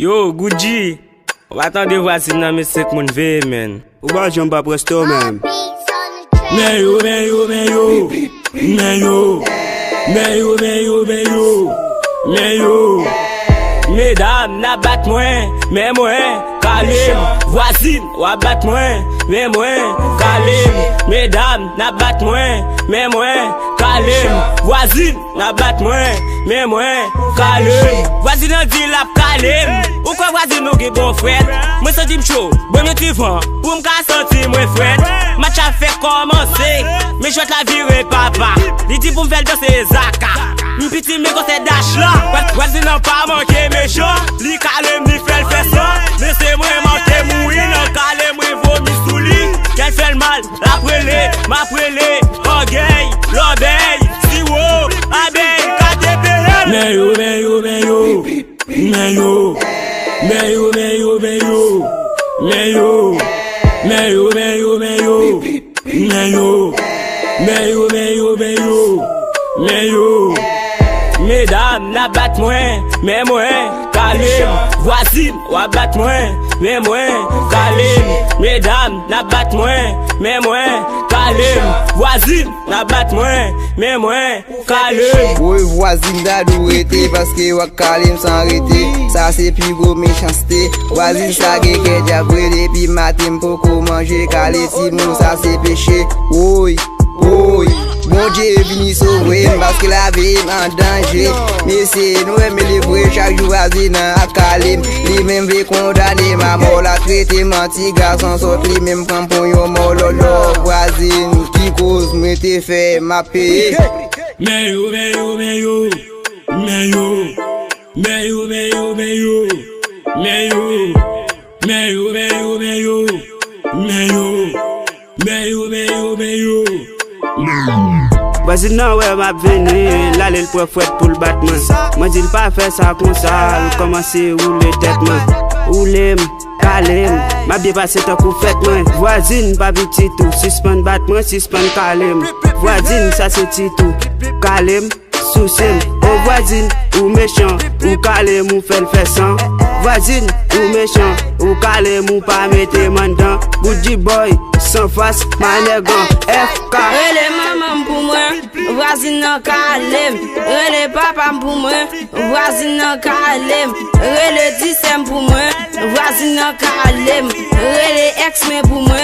Yo, Gucci, on va attendre voici dans mes 5 moun ve, man. Ou ba jom pa presto même. Mais yo, mais yo, mais yo, mais yo, mais yo, mais yo, mais yo, mais yo. Mesdames, n'a bat moins, mais moins, kalem. Voisine, ou a bat moins, mais moins, kalem. Mesdames, n'a bat moins, mais moins, kalem. Voisine, n'a bat moins, mais moins, kalem. Voisine, on dit la kalem. Ou quoi voisine, nous qui bon frère? Moi, senti m'chaud, bon motivant, pour m'ka sentir moi frère. Match a fait commencer, mais je la virer papa. Il dit pour m'ffaire danser Zaka. M'piti me quand c'est dash là. Voisine n'a pas manqué méchant. Li kalem ni fait ça. Laissez-moi manquer mourir dans kalem moi vomi sous lit. Qu'elle fait le mal, m'appelé, orgueil, l'obéi, si wo, abeille, katépélé. Mais yo, mais yo, mais yo, mais yo, mais yo, mais yo, mais yo, mais yo, mais yo, mais yo, mais yo, mais yo, mais yo, mais yo, mais yo, mais yo. Mesdames, n'a bat moins, mais moins, kalem. Voisine, ou a bat moins, mais moins, kalem. Mesdames, n'a bat moins, mais moins, kalem. Voisine, n'a bat moins, mais moins, kalem. Oui, voisine d'adou rete parce que wa kalem sans arrêter. Ça c'est plus gros méchanceté. Voisine ça gege diable depuis matin pour manger calé nous ça c'est péché. Oui, oui. Mon Dieu est venu sauver parce que la vie est en danger. Mais c'est nous aimer les vrais chaque jour voisine à kalem. Lui même veut condamner ma mort la traiter menti garçon sort lui même prend pour yon mort lolo voisine qui cause me te fait ma paix. Mais yo, mais yo, mais yo, mais yo, mais yo, mais yo, mais yo, mais yo, mais yo, mais yo, mais yo, mais yo, mais yo, mais yo, mais yo. Voisine non ouais m'a venu, là le prophète pour le battement. Moi dis pas faire ça comme ça, commencer rouler tête moi. Rouler kalem, m'a bien passé tant qu'on fait moi. Voisine pas petit tout, suspend battement, suspend kalem. Voisine ça c'est tout, kalem, souci. Oh voisine ou méchant, ou kalem ou fait le fait sans. Voisine ou méchant, ou kalem ou pas mettre mandant. Goody boy, sans face, manégan, FK. Rele maman pour moi, voisine non kalem. Rele papa pour moi, voisine non kalem. Rele disem pour moi, voisine non kalem. Rele ex-men pour moi,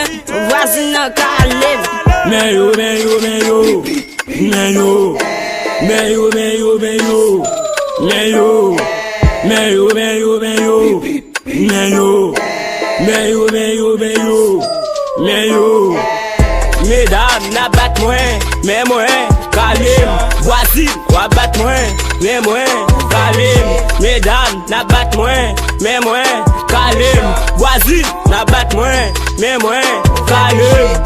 voisine non kalem. Mais yo, mais yo, mais yo, mais yo, mais yo, mais yo, mais yo, mais yo, mais yo, mais yo, mais yo, mais yo, mais yo, mais yo, mais yo, mais yo. Mesdames, n'a bat moins, mais moins, kalem. Voisine, ou a bat moins, mais moins, kalem. Mesdames, n'a bat moins, mais moins, kalem. Voisine, n'a bat moins, mais moins, kalem.